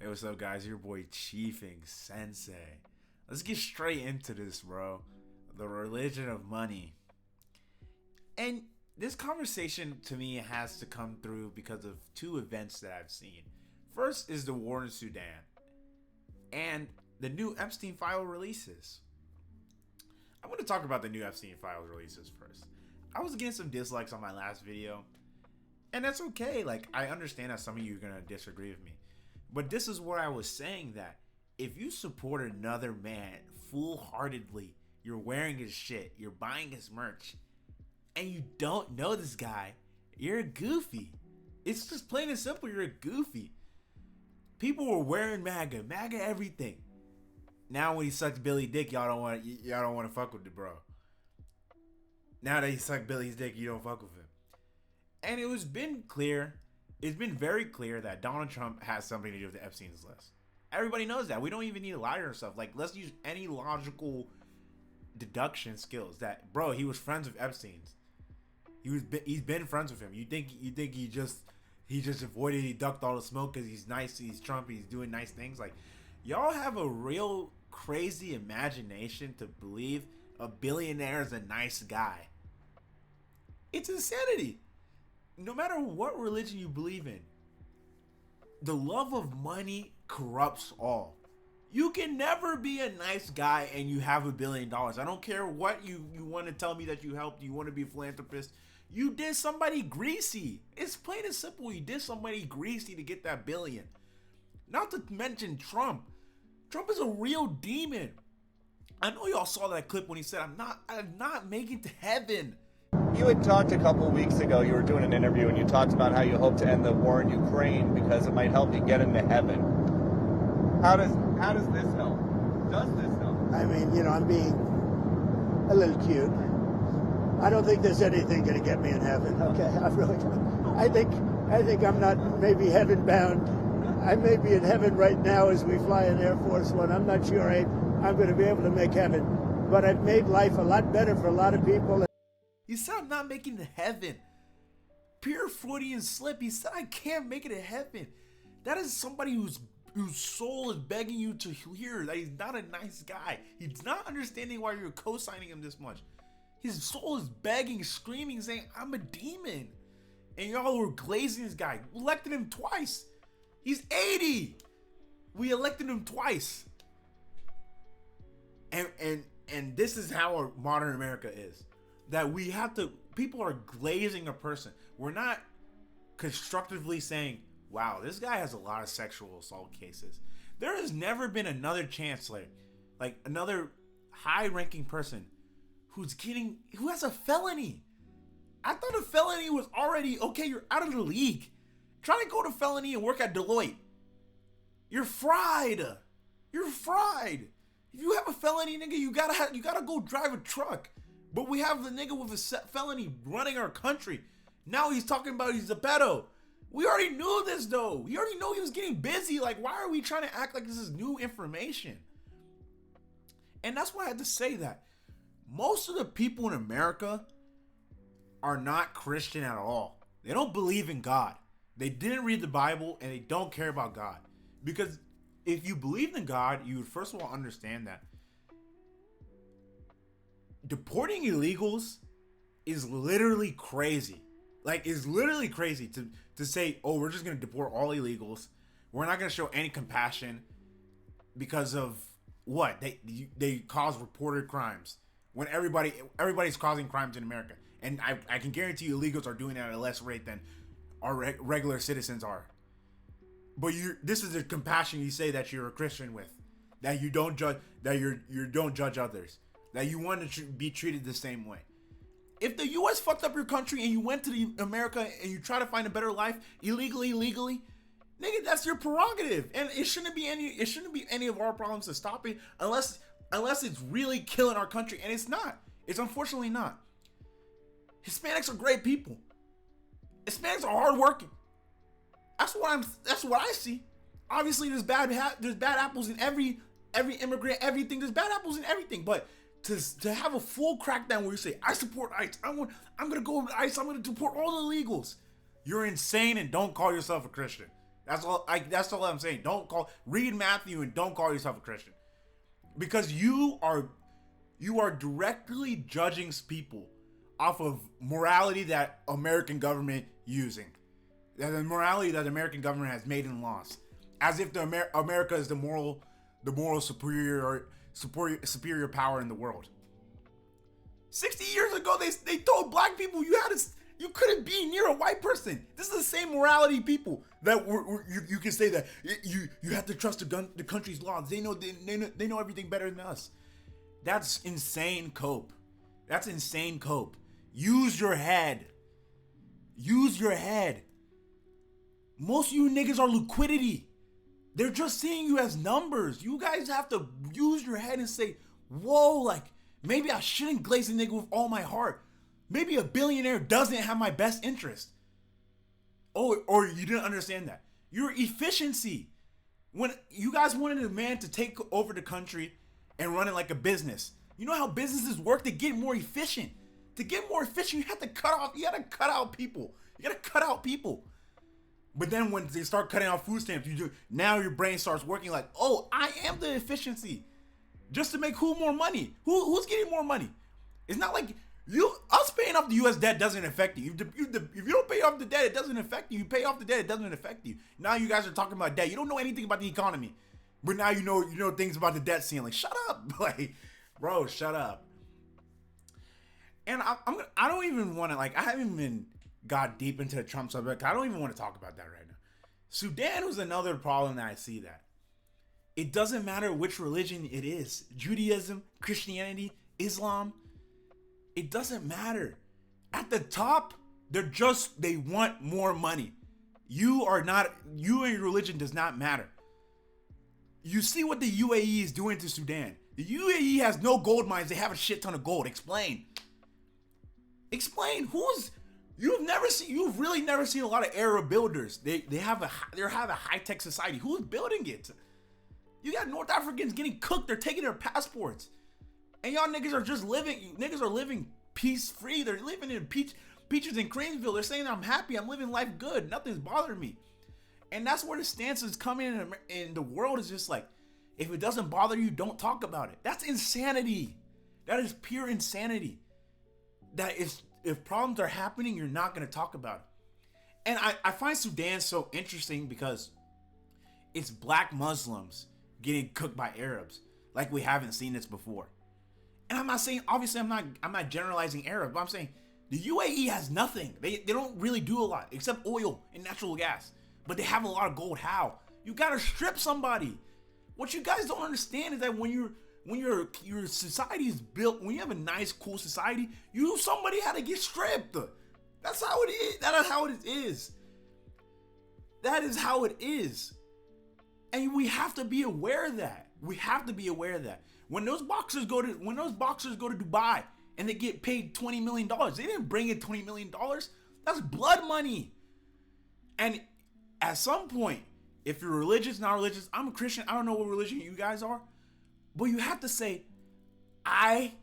Hey, what's up, guys? Your boy Chiefing Sensei. Let's get straight into this, bro. The religion of money. And this conversation to me has to come through because of two events that I've seen. First is the war in Sudan and the new Epstein file releases. I want to talk about the new Epstein files releases first. I was getting some dislikes on my last video, and that's okay. Like, I understand that some of you are going to disagree with me. But this is what I was saying, that if you support another man full-heartedly, you're wearing his shit, you're buying his merch, and you don't know this guy, you're a goofy. It's just plain and simple, you're a goofy. People were wearing MAGA everything. Now when he sucks Billy dick, y'all don't want to fuck with the bro. Now that he sucked Billy's dick, you don't fuck with him. And it's been very clear that Donald Trump has something to do with the Epstein's list. Everybody knows that. We don't even need to lie to ourselves. Like, let's use any logical deduction skills. That, bro, he was friends with Epstein's. He's been friends with him. You think he just avoided, he ducked all the smoke because he's nice, he's Trump, he's doing nice things. Like, y'all have a real crazy imagination to believe a billionaire is a nice guy. It's insanity. No matter what religion you believe in, the love of money corrupts all. You can never be a nice guy and you have $1 billion. I don't care what you want to tell me that you helped, you want to be a philanthropist. You did somebody greasy. It's plain and simple. You did somebody greasy to get that billion. Not to mention Trump. Trump is a real demon. I know y'all saw that clip when he said, I'm not making it to heaven. You had talked a couple of weeks ago, you were doing an interview, and you talked about how you hope to end the war in Ukraine because it might help you get into heaven. How does this help? Does this help? I mean, I'm being a little cute. I don't think there's anything going to get me in heaven. Okay, I really don't. I think I'm not maybe heaven bound. I may be in heaven right now as we fly in Air Force One. I'm not sure I'm going to be able to make heaven, but I've made life a lot better for a lot of people. He said, I'm not making it to heaven. Pure Freudian slip. He said, I can't make it to heaven. That is somebody whose soul is begging you to hear that he's not a nice guy. He's not understanding why you're co-signing him this much. His soul is begging, screaming, saying, I'm a demon. And y'all were glazing this guy. We elected him twice. He's 80. We elected him twice. And this is how modern America is. That people are glazing a person. We're not constructively saying, wow, this guy has a lot of sexual assault cases. There has never been another chancellor, like another high-ranking person who has a felony. I thought a felony was already, okay, you're out of the league. Try to go to felony and work at Deloitte. You're fried. You're fried. If you have a felony, nigga, you gotta go drive a truck. But we have the nigga with a felony running our country. Now he's talking about he's a pedo. We already knew this, though. We already know he was getting busy. Like, why are we trying to act like this is new information? And that's why I had to say that. Most of the people in America are not Christian at all. They don't believe in God. They didn't read the Bible, and they don't care about God. Because if you believed in God, you would first of all understand that deporting illegals is literally crazy. Like, it's literally crazy to say, oh, we're just going to deport all illegals. We're not going to show any compassion because of what? They cause reported crimes. When everybody's causing crimes in America. And I can guarantee you illegals are doing it at a less rate than our regular citizens are. But this is the compassion you say that you're a Christian with. That you don't judge, that you don't judge others. That you want to be treated the same way. If the U.S. fucked up your country and you went to America and you try to find a better life illegally, legally, nigga, that's your prerogative, and it shouldn't be any of our problems to stop it unless it's really killing our country, and it's not. It's unfortunately not. Hispanics are great people. Hispanics are hardworking. That's what I see. Obviously, there's bad apples in every immigrant, everything. There's bad apples in everything, but to have a full crackdown where you say, I support ICE, I'm gonna go over to ICE, I'm gonna deport all the illegals. You're insane, and don't call yourself a Christian. That's all I'm saying. Read Matthew and don't call yourself a Christian, because you are directly judging people off of morality that American government using, that the morality that the American government has made in laws, as if America is the moral superior power in the world. 60 years ago, they told black people you couldn't be near a white person. This is the same morality people that you can say that you have to trust the country's laws. They know everything better than us. That's insane cope. That's insane cope. Use your head. Use your head. Most of you niggas are liquidity. They're just seeing you as numbers. You guys have to use your head and say, whoa, like, maybe I shouldn't glaze a nigga with all my heart. Maybe a billionaire doesn't have my best interest. Oh, or you didn't understand that. Your efficiency. When you guys wanted a man to take over the country and run it like a business, you know how businesses work to get more efficient. To get more efficient, you gotta cut out people. You gotta cut out people. But then when they start cutting out food stamps, now your brain starts working like, oh, I am the efficiency. Just to make who more money? Who's getting more money? It's not like us paying off the U.S. debt doesn't affect you. If you don't pay off the debt, it doesn't affect you. You pay off the debt, it doesn't affect you. Now you guys are talking about debt. You don't know anything about the economy, but now you know things about the debt ceiling. Shut up, like, bro, shut up. And I don't even want to, like, I haven't even got deep into the Trump subject. I don't even want to talk about that right now. Sudan was another problem that I see that. It doesn't matter which religion it is. Judaism, Christianity, Islam. It doesn't matter. At the top, they want more money. You and your religion does not matter. You see what the UAE is doing to Sudan. The UAE has no gold mines. They have a shit ton of gold. Explain. You've really never seen a lot of Arab builders. They have a high-tech society. Who's building it? You got North Africans getting cooked. They're taking their passports. And y'all niggas are just living. Niggas are living peace-free. They're living in peaches in Cranesville. They're saying, I'm happy. I'm living life good. Nothing's bothering me. And that's where the stance is coming in the world is just like, if it doesn't bother you, don't talk about it. That's insanity. That is pure insanity. That if problems are happening, you're not going to talk about it. And I find Sudan so interesting because it's black Muslims getting cooked by Arabs like we haven't seen this before. And I'm not saying, obviously I'm not generalizing Arab, but I'm saying the UAE has nothing. They don't really do a lot except oil and natural gas, but they have a lot of gold. How? You got to strip somebody. What you guys don't understand is that when your society is built, when you have a nice, cool society, somebody had to get stripped. That's how it is. That is how it is. That is how it is. And we have to be aware of that. We have to be aware of that. When those boxers go to Dubai and they get paid $20 million, they didn't bring in $20 million. That's blood money. And at some point, if you're religious, not religious, I'm a Christian. I don't know what religion you guys are. But you have to say, I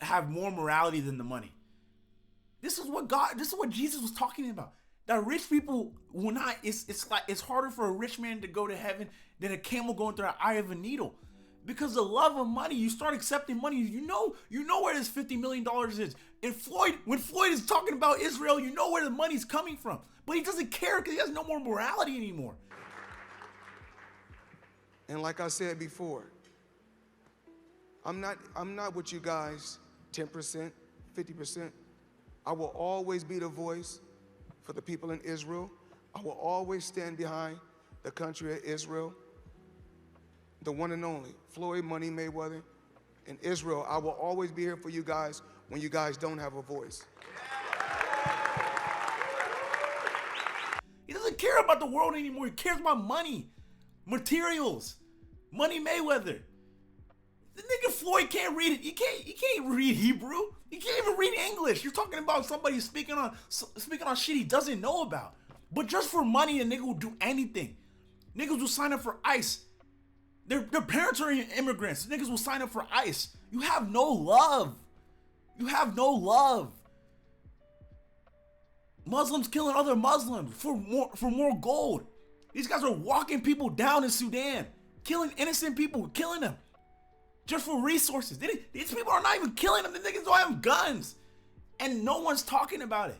have more morality than the money. This is what Jesus was talking about. That rich people will not, it's harder for a rich man to go to heaven than a camel going through the eye of a needle. Because the love of money, you start accepting money, you know where this $50 million is. And when Floyd is talking about Israel, you know where the money's coming from. But he doesn't care because he has no more morality anymore. And like I said before, I'm not with you guys 10%, 50%. I will always be the voice for the people in Israel. I will always stand behind the country of Israel, the one and only Floyd Money Mayweather in Israel. I will always be here for you guys when you guys don't have a voice. He doesn't care about the world anymore. He cares about money, materials, Money Mayweather. The nigga Floyd can't read it. He can't read Hebrew. He can't even read English. You're talking about somebody speaking on shit he doesn't know about. But just for money, a nigga will do anything. Niggas will sign up for ICE. Their parents are immigrants. Niggas will sign up for ICE. You have no love. You have no love. Muslims killing other Muslims for more gold. These guys are walking people down in Sudan, killing innocent people, killing them just for resources. These people are not even killing them. The niggas don't have guns, and no one's talking about it.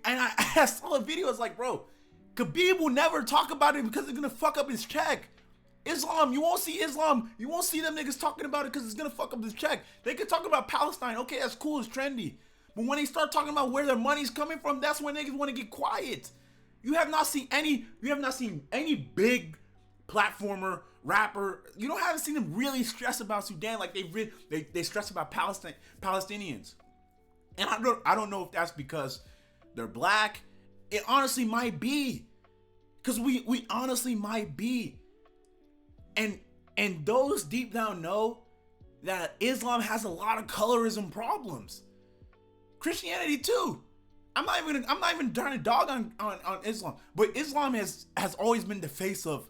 I saw a video. It's like, bro, Khabib will never talk about it because it's gonna fuck up his check. Islam, you won't see Islam. You won't see them niggas talking about it because it's gonna fuck up his check. They can talk about Palestine. Okay, that's cool. It's trendy. But when they start talking about where their money's coming from, that's when niggas want to get quiet. You have not seen any big platformer rapper. Haven't seen them really stress about Sudan like they stress about Palestinians. And I don't know if that's because they're black. It honestly might be. Because we honestly might be. And those deep down know that Islam has a lot of colorism problems. Christianity too. I'm not even trying to dog on Islam, but Islam has always been the face of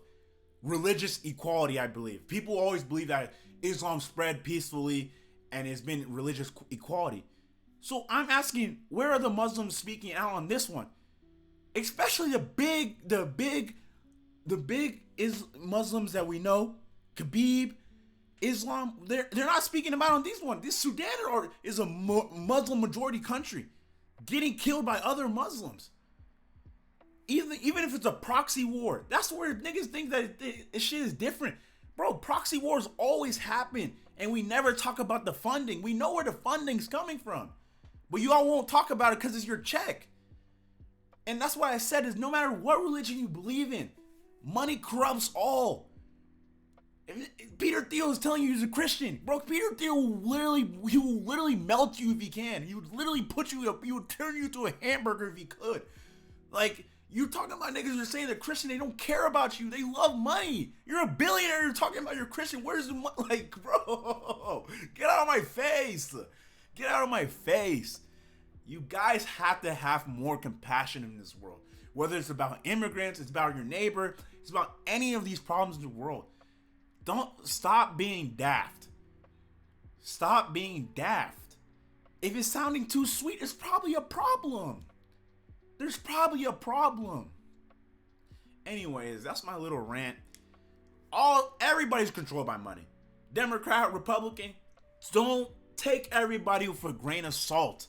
religious equality, I believe. People always believe that Islam spread peacefully and it's been religious equality. So I'm asking, where are the Muslims speaking out on this one? Especially the big Muslims that we know, Khabib, Islam, they're not speaking about on these ones. This Sudan is a Muslim majority country, getting killed by other Muslims. Even if it's a proxy war, that's where niggas think that this shit is different. Bro, proxy wars always happen, and we never talk about the funding. We know where the funding's coming from, but you all won't talk about it because it's your check. And that's why I said is no matter what religion you believe in, money corrupts all. Peter Thiel is telling you he's a Christian, bro. Peter Thiel will literally melt you if he can. He would literally he would turn you to a hamburger if he could. Like, you're talking about niggas who are saying they're Christian, they don't care about you. They love money. You're a billionaire. You're talking about you're Christian. Where's the money? Like, bro, get out of my face. Get out of my face. You guys have to have more compassion in this world. Whether it's about immigrants, it's about your neighbor, it's about any of these problems in the world. Don't stop being daft. Stop being daft. If it's sounding too sweet, it's probably a problem. There's probably a problem. Anyways, that's my little rant. Everybody's controlled by money. Democrat, Republican, don't take everybody with a grain of salt.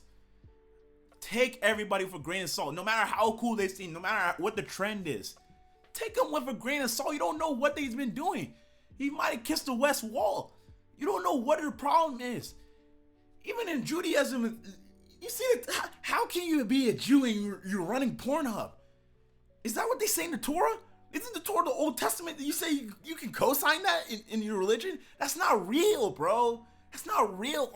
Take everybody with a grain of salt. No matter how cool they seem, no matter what the trend is. Take them with a grain of salt. You don't know what they've been doing. He might have kissed the West Wall. You don't know what their problem is. Even in Judaism, you see that? How can you be a Jew and you're running Pornhub? Is that what they say in the Torah? Isn't the Torah the Old Testament that you say you can co-sign that in your religion? That's not real, bro. That's not real.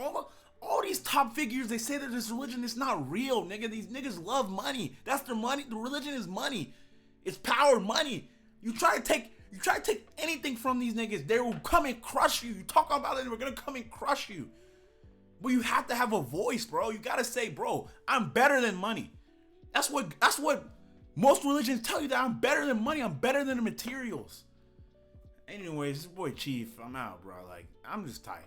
All these top figures, they say that this religion is not real, nigga. These niggas love money. That's their money. The religion is money. It's power, money. You try to take anything from these niggas, they will come and crush you. You talk about it, we're gonna come and crush you. But you have to have a voice, bro. You gotta say, bro, I'm better than money. That's what most religions tell you, that I'm better than money. I'm better than the materials. Anyways, this boy Chief, I'm out, bro. Like, I'm just tired.